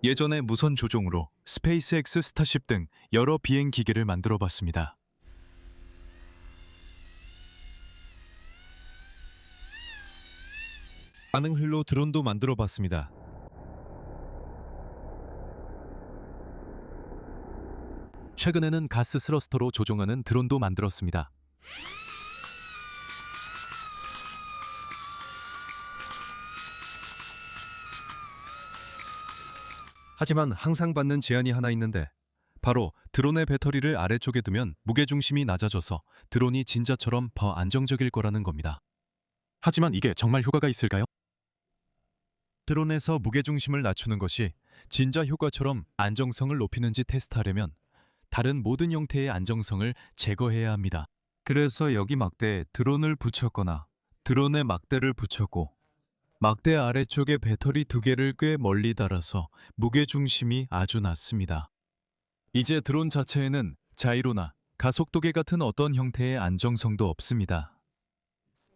예전에 무선 조종으로 스페이스X 스타쉽 등 여러 비행 기계를 만들어 봤습니다. 반응휠로 드론도 만들어 봤습니다. 최근에는 가스 스러스터로 조종하는 드론도 만들었습니다. 하지만 항상 받는 제한이 하나 있는데 바로 드론의 배터리를 아래쪽에 두면 무게중심이 낮아져서 드론이 진짜처럼 더 안정적일 거라는 겁니다. 하지만 이게 정말 효과가 있을까요? 드론에서 무게중심을 낮추는 것이 진짜 효과처럼 안정성을 높이는지 테스트하려면 다른 모든 형태의 안정성을 제거해야 합니다. 그래서 여기 막대에 드론을 붙였거나 드론에 막대를 붙였고 막대 아래쪽에 배터리 2개를 꽤 멀리 달아서 무게중심이 아주 낮습니다. 이제 드론 자체에는 자이로나 가속도계 같은 어떤 형태의 안정성도 없습니다.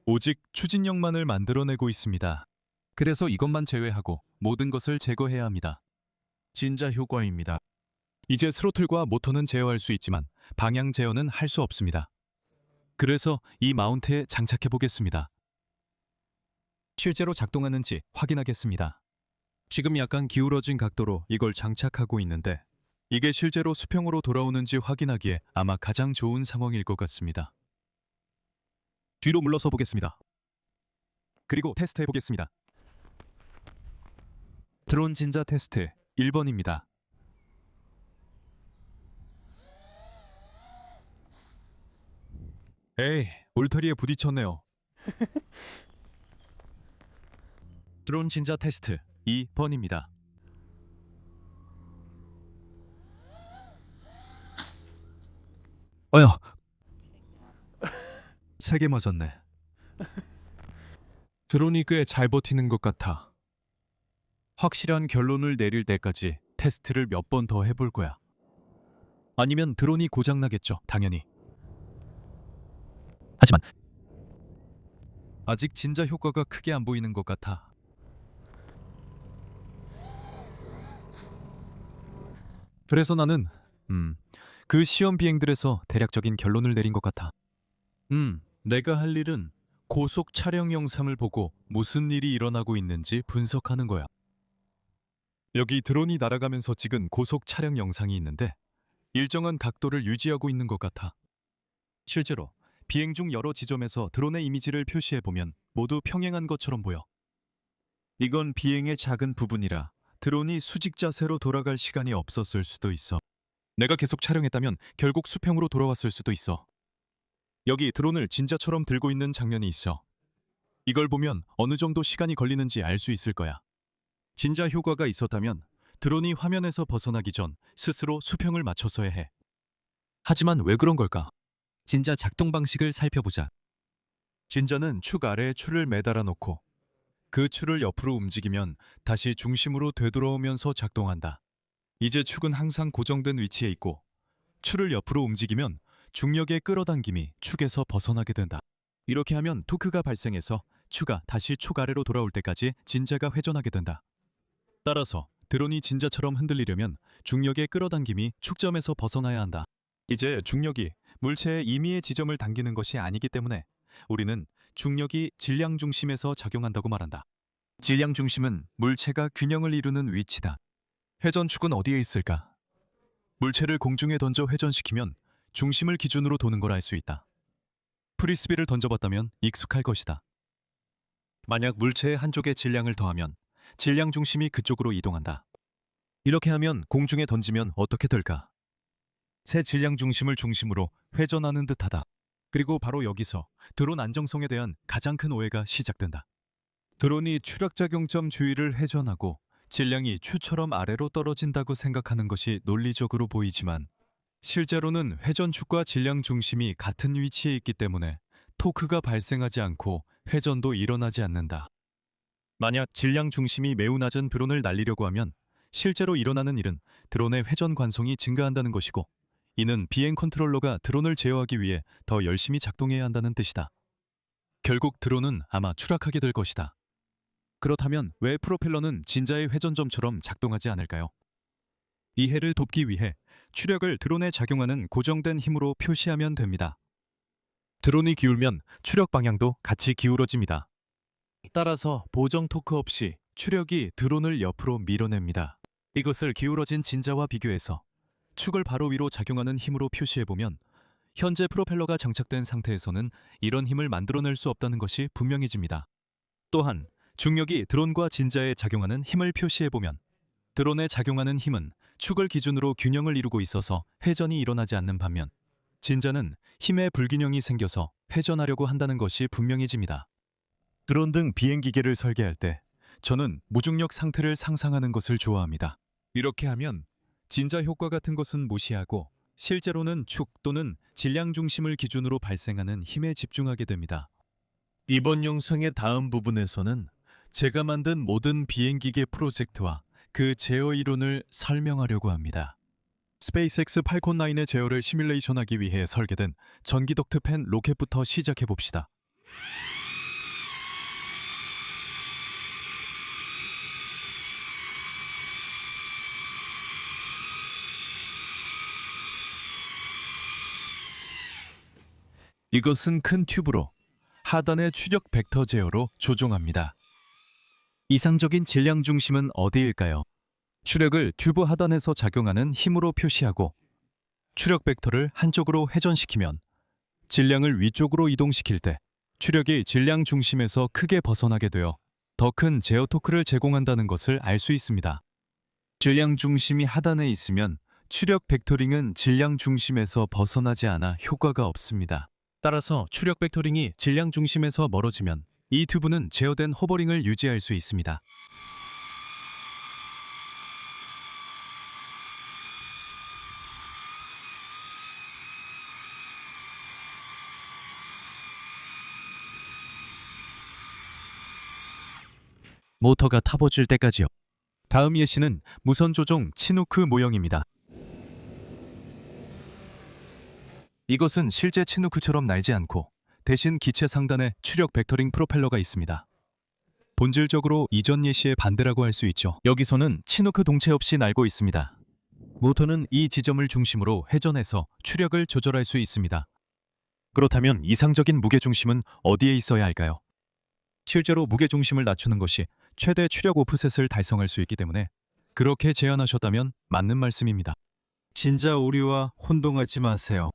오직 추진력만을 만들어내고 있습니다. 그래서 이것만 제외하고 모든 것을 제거해야 합니다. 진짜 효과입니다. 이제 스로틀과 모터는 제어할 수 있지만 방향 제어는 할 수 없습니다. 그래서 이 마운트에 장착해 보겠습니다. 실제로 작동하는지 확인하겠습니다. 지금 약간 기울어진 각도로 이걸 장착하고 있는데 이게 실제로 수평으로 돌아오는지 확인하기에 아마 가장 좋은 상황일 것 같습니다. 뒤로 물러서 보겠습니다. 그리고 테스트해 보겠습니다. 드론 진짜 테스트 1번입니다. 에이, 울타리에 부딪혔네요. 드론 진짜 테스트 2번입니다. 어여, 3개 맞았네. 드론이 꽤 잘 버티는 것 같아. 확실한 결론을 내릴 때까지 테스트를 몇 번 더 해볼 거야. 아니면 드론이 고장나겠죠, 당연히. 하지만 아직 진짜 효과가 크게 안 보이는 것 같아. 그래서 나는 그 시험 비행들에서 대략적인 결론을 내린 것 같아. 내가 할 일은 고속 촬영 영상을 보고 무슨 일이 일어나고 있는지 분석하는 거야. 여기 드론이 날아가면서 찍은 고속 촬영 영상이 있는데 일정한 각도를 유지하고 있는 것 같아. 실제로 비행 중 여러 지점에서 드론의 이미지를 표시해보면 모두 평행한 것처럼 보여. 이건 비행의 작은 부분이라 드론이 수직 자세로 돌아갈 시간이 없었을 수도 있어. 내가 계속 촬영했다면 결국 수평으로 돌아왔을 수도 있어. 여기 드론을 진짜처럼 들고 있는 장면이 있어. 이걸 보면 어느 정도 시간이 걸리는지 알 수 있을 거야. 진짜 효과가 있었다면 드론이 화면에서 벗어나기 전 스스로 수평을 맞춰서야 해. 하지만 왜 그런 걸까? 진짜 작동 방식을 살펴보자. 진짜는 축 아래에 줄을 매달아 놓고 그 줄을 옆으로 움직이면 다시 중심으로 되돌아오면서 작동한다. 이제 축은 항상 고정된 위치에 있고 줄을 옆으로 움직이면 중력의 끌어당김이 축에서 벗어나게 된다. 이렇게 하면 토크가 발생해서 축가 다시 축 아래로 돌아올 때까지 진짜가 회전하게 된다. 따라서 드론이 진짜처럼 흔들리려면 중력의 끌어당김이 축점에서 벗어나야 한다. 이제 중력이 물체의 임의의 지점을 당기는 것이 아니기 때문에 우리는 중력이 질량 중심에서 작용한다고 말한다. 질량 중심은 물체가 균형을 이루는 위치다. 회전축은 어디에 있을까? 물체를 공중에 던져 회전시키면 중심을 기준으로 도는 걸 알 수 있다. 프리스비를 던져봤다면 익숙할 것이다. 만약 물체의 한쪽에 질량을 더하면 질량 중심이 그쪽으로 이동한다. 이렇게 하면 공중에 던지면 어떻게 될까? 새 질량 중심을 중심으로 회전하는 듯하다. 그리고 바로 여기서 드론 안정성에 대한 가장 큰 오해가 시작된다. 드론이 추락작용점 주위를 회전하고 질량이 추처럼 아래로 떨어진다고 생각하는 것이 논리적으로 보이지만 실제로는 회전축과 질량 중심이 같은 위치에 있기 때문에 토크가 발생하지 않고 회전도 일어나지 않는다. 만약 질량 중심이 매우 낮은 드론을 날리려고 하면 실제로 일어나는 일은 드론의 회전 관성이 증가한다는 것이고 이는 비행 컨트롤러가 드론을 제어하기 위해 더 열심히 작동해야 한다는 뜻이다. 결국 드론은 아마 추락하게 될 것이다. 그렇다면 왜 프로펠러는 진자의 회전점처럼 작동하지 않을까요? 이해를 돕기 위해 추력을 드론에 작용하는 고정된 힘으로 표시하면 됩니다. 드론이 기울면 추력 방향도 같이 기울어집니다. 따라서 보정 토크 없이 추력이 드론을 옆으로 밀어냅니다. 이것을 기울어진 진자와 비교해서 축을 바로 위로 작용하는 힘으로 표시해보면 현재 프로펠러가 장착된 상태에서는 이런 힘을 만들어낼 수 없다는 것이 분명해집니다. 또한 중력이 드론과 진자에 작용하는 힘을 표시해보면 드론에 작용하는 힘은 축을 기준으로 균형을 이루고 있어서 회전이 일어나지 않는 반면 진자는 힘의 불균형이 생겨서 회전하려고 한다는 것이 분명해집니다. 드론 등 비행기계를 설계할 때 저는 무중력 상태를 상상하는 것을 좋아합니다. 이렇게 하면 진자 효과 같은 것은 무시하고 실제로는 축 또는 질량 중심을 기준으로 발생하는 힘에 집중하게 됩니다. 이번 영상의 다음 부분에서는 제가 만든 모든 비행기계 프로젝트와 그 제어 이론을 설명하려고 합니다. 스페이스X 팔콘 9의 제어를 시뮬레이션하기 위해 설계된 전기 덕트 팬 로켓부터 시작해 봅시다. 이것은 큰 튜브로 하단의 추력 벡터 제어로 조종합니다. 이상적인 질량 중심은 어디일까요? 추력을 튜브 하단에서 작용하는 힘으로 표시하고 추력 벡터를 한쪽으로 회전시키면 질량을 위쪽으로 이동시킬 때 추력이 질량 중심에서 크게 벗어나게 되어 더 큰 제어 토크를 제공한다는 것을 알 수 있습니다. 질량 중심이 하단에 있으면 추력 벡터링은 질량 중심에서 벗어나지 않아 효과가 없습니다. 따라서 추력 벡터링이 질량 중심에서 멀어지면 이 튜브는 제어된 호버링을 유지할 수 있습니다. 모터가 타버질 때까지요. 다음 예시는 무선 조종 치누크 모형입니다. 이것은 실제 치누크처럼 날지 않고 대신 기체 상단에 추력 벡터링 프로펠러가 있습니다. 본질적으로 이전 예시의 반대라고 할 수 있죠. 여기서는 치누크 동체 없이 날고 있습니다. 모터는 이 지점을 중심으로 회전해서 추력을 조절할 수 있습니다. 그렇다면 이상적인 무게중심은 어디에 있어야 할까요? 실제로 무게중심을 낮추는 것이 최대 추력 오프셋을 달성할 수 있기 때문에 그렇게 제안하셨다면 맞는 말씀입니다. 진자 오류와 혼동하지 마세요.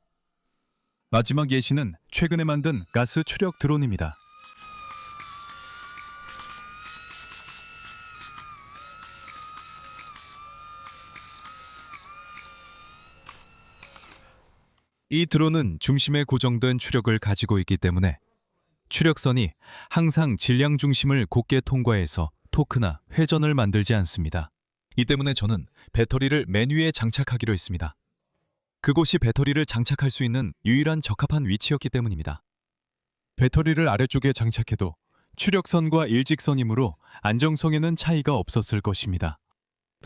마지막 예시는 최근에 만든 가스 추력 드론입니다. 이 드론은 중심에 고정된 추력을 가지고 있기 때문에 추력선이 항상 질량 중심을 곧게 통과해서 토크나 회전을 만들지 않습니다. 이 때문에 저는 배터리를 맨 위에 장착하기로 했습니다. 그곳이 배터리를 장착할 수 있는 유일한 적합한 위치였기 때문입니다. 배터리를 아래쪽에 장착해도 추력선과 일직선이므로 안정성에는 차이가 없었을 것입니다.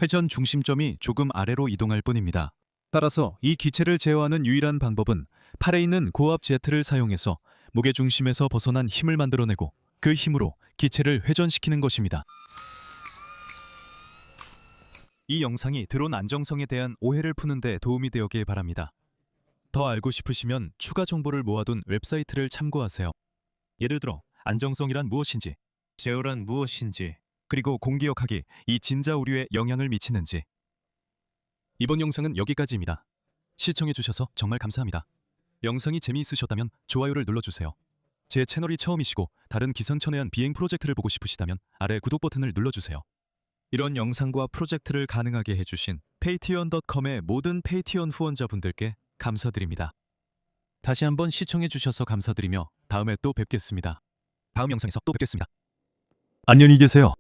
회전 중심점이 조금 아래로 이동할 뿐입니다. 따라서 이 기체를 제어하는 유일한 방법은 팔에 있는 고압 제트를 사용해서 무게중심에서 벗어난 힘을 만들어내고 그 힘으로 기체를 회전시키는 것입니다. 이 영상이 드론 안정성에 대한 오해를 푸는 데 도움이 되었길 바랍니다. 더 알고 싶으시면 추가 정보를 모아둔 웹사이트를 참고하세요. 예를 들어 안정성이란 무엇인지, 제어란 무엇인지, 그리고 공기역학이 이 진자 오류에 영향을 미치는지. 이번 영상은 여기까지입니다. 시청해주셔서 정말 감사합니다. 영상이 재미있으셨다면 좋아요를 눌러주세요. 제 채널이 처음이시고 다른 기상천외한 비행 프로젝트를 보고 싶으시다면 아래 구독 버튼을 눌러주세요. 이런 영상과 프로젝트를 가능하게 해주신 페이티언.com의 모든 페이티언 후원자분들께 감사드립니다. 다시 한번 시청해주셔서 감사드리며 다음에 또 뵙겠습니다. 다음 영상에서 또 뵙겠습니다. 안녕히 계세요.